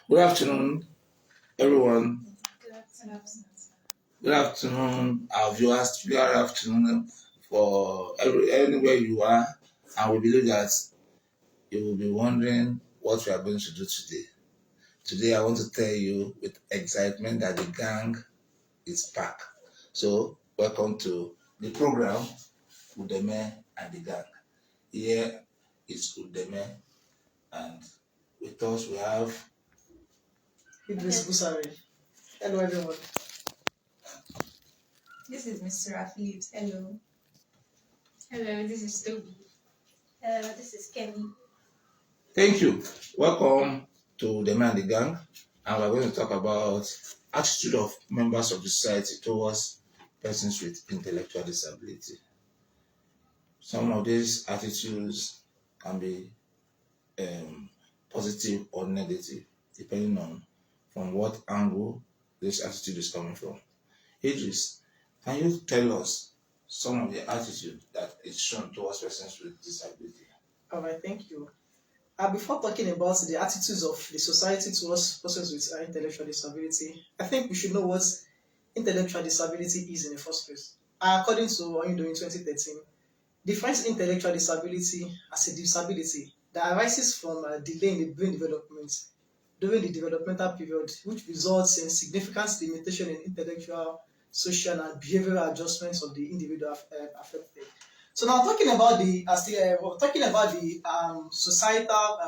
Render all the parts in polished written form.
Good afternoon, everyone. Good afternoon. Good afternoon, our viewers. Good afternoon for anywhere you are. And we believe that you will be wondering what we are going to do today. Today, I want to tell you with excitement that the gang is back. So, welcome to the program, Udeme and the Gang. Here is Udeme, and with us we have Idris Busari. Hello, everyone. This is Mr. Phillips. Hello. Hello, this is Toby. Hello, this is Kenny. Thank you. Welcome to the Man and the Gang, and we're going to talk about attitude of members of the society towards persons with intellectual disability. Some of these attitudes can be positive or negative, depending on from what angle this attitude is coming from. Idris, can you tell us some of the attitude that is shown towards persons with disability? All right, thank you. Before talking about the attitudes of the society towards persons with intellectual disability, I think we should know what intellectual disability is in the first place. According to UNIDO in 2013, defines intellectual disability as a disability that arises from a delay in the brain development during the developmental period, which results in significant limitation in intellectual, social, and behavioral adjustments of the individual affected. So now talking about the societal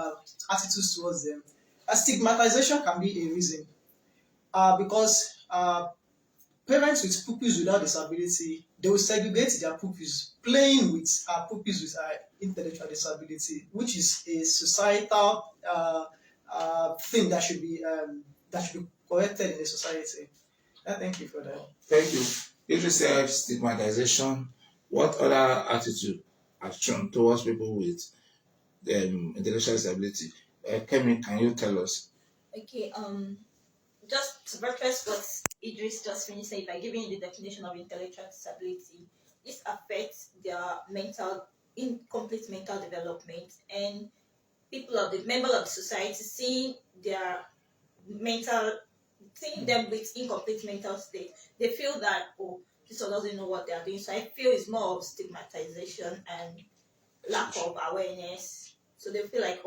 attitudes towards them, stigmatization can be a reason because parents with pupils without disability, they will segregate their pupils, playing with pupils with intellectual disability, which is a societal thing that should be corrected in the society. Thank you for that. Thank you. If you say stigmatization, what other attitude has shown towards people with intellectual disability? Kemi, can you tell us? Okay, just to buttress what Idris just finished saying by giving you the definition of intellectual disability, this affects their incomplete mental development, and members of the society seeing them with incomplete mental state, they feel that this one doesn't know what they are doing. So I feel it's more of stigmatization and lack of awareness. So they feel like,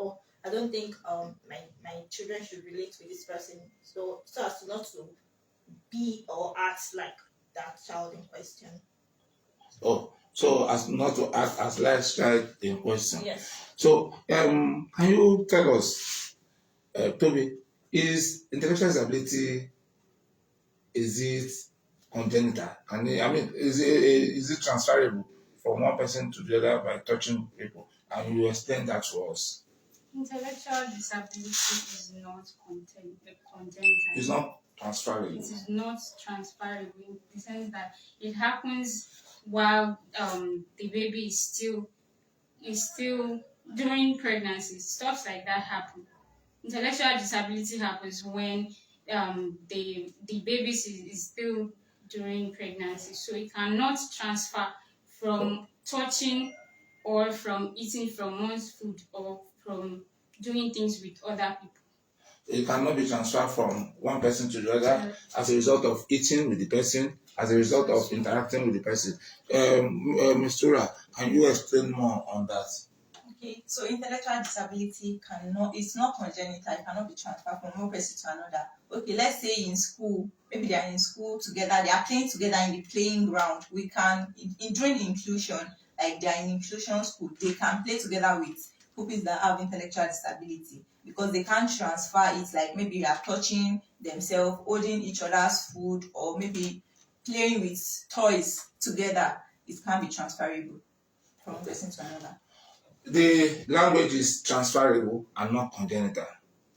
I don't think my children should relate with this person. So as to not to be or act like that child in question. Oh, so as not to act as lifestyle in question. Yes. So, can you tell us, Toby, is intellectual disability, is it congenital? Is it transferable from one person to the other by touching people? And you explain that to us. Intellectual disability is not congenital. It's not transferable. It is not transferable in the sense that it happens while the baby is still during pregnancy. Stuff like that happen. Intellectual disability happens when the baby is still during pregnancy, so it cannot transfer from touching or from eating from one's food or from doing things with other people. It cannot be transferred from one person to the other as a result of eating with the person, as a result of interacting with the person. Ms. Tura, can you explain more on that? Okay, so intellectual disability it's not congenital, it cannot be transferred from one person to another. Okay, let's say in school, maybe they are in school together, they are playing together in the playing ground. We can, during inclusion, like they are in inclusion school, they can play together with pupils that have intellectual disability because they can't transfer it, like maybe they are touching themselves, holding each other's food, or maybe playing with toys together. It can be transferable from one person to another. The language is transferable and not congenital.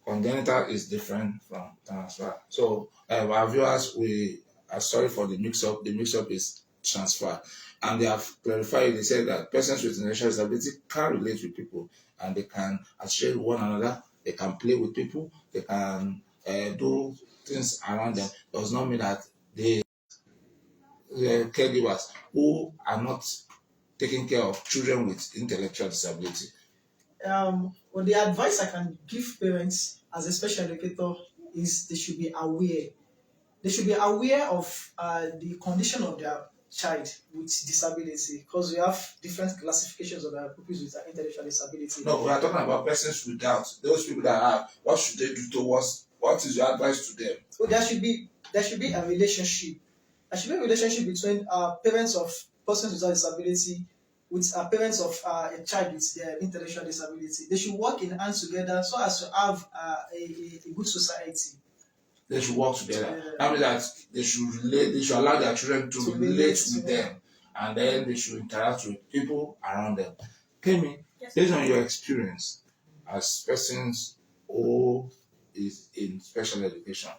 Congenital is different from transfer. So our viewers, we are sorry for the mix-up. The mix-up is transfer. And they have clarified, they said that persons with intellectual disability can relate with people and they can associate with one another, they can play with people, they can do things around them. Does not mean that the caregivers who are not taking care of children with intellectual disability. Well, the advice I can give parents as a special educator is they should be aware. They should be aware of the condition of their child with disability, because we have different classifications of pupils with intellectual disability. No, we are talking about persons without. Those people that have. What should they do towards? What is your advice to them? So there should be a relationship. There should be a relationship between parents of persons without disability with parents of a child with intellectual disability. They should work in hands together so as to have a good society. They should work together. Yeah. That means that they should relate. They should allow their children to relate with yeah. them, and then they should interact with people around them. Kemi, Yes. based on your experience as persons who is in special education,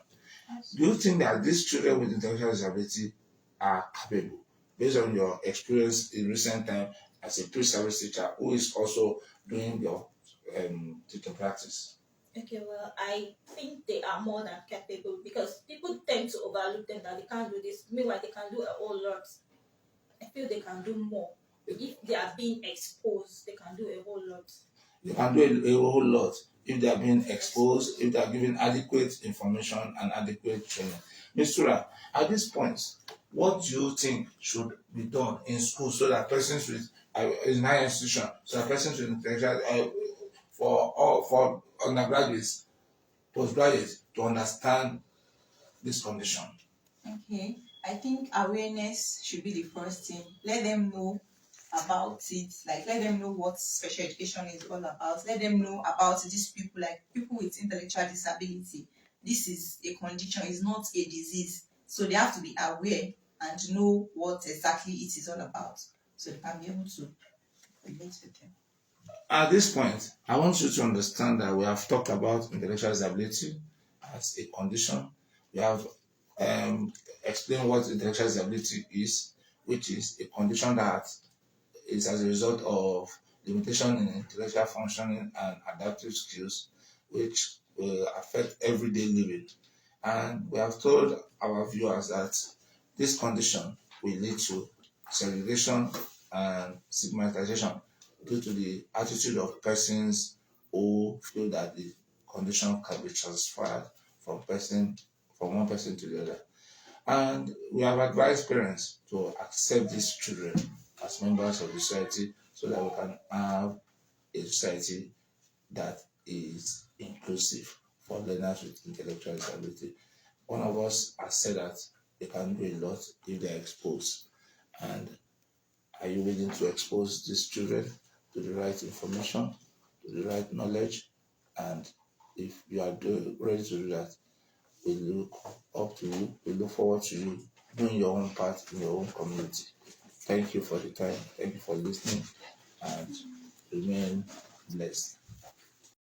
do you think that these children with intellectual disability are capable, based on your experience in recent time as a pre-service teacher who is also doing your teaching practice? Okay, well, I think they are more than capable because people tend to overlook them that they can't do this. Meanwhile, they can do a whole lot. I feel they can do more. If they are being exposed, they can do a whole lot. They can do a whole lot if they are being exposed, if they are given adequate information and adequate training. Ms. Tura, at this point, what do you think should be done in school so that persons with in higher institution, so that persons with intellectual for undergraduates, postgraduates to understand this condition? Okay, I think awareness should be the first thing. Let them know about it, like let them know what special education is all about. Let them know about these people, like people with intellectual disability. This is a condition, it's not a disease. So they have to be aware and know what exactly it is all about. So they can be able to relate with them. At this point, I want you to understand that we have talked about intellectual disability as a condition. We have explained what intellectual disability is, which is a condition that is as a result of limitation in intellectual functioning and adaptive skills, which will affect everyday living. And we have told our viewers that this condition will lead to segregation and stigmatization due to the attitude of persons who feel that the condition can be transferred from one person to the other. And we have advised parents to accept these children as members of the society so that we can have a society that is inclusive for learners with intellectual disability. One of us has said that they can do a lot if they are exposed. And are you willing to expose these children to the right information, to the right knowledge? And if you are ready to do that, we look up to you, we look forward to you doing your own part in your own community. Thank you for the time. Thank you for listening, and remain blessed.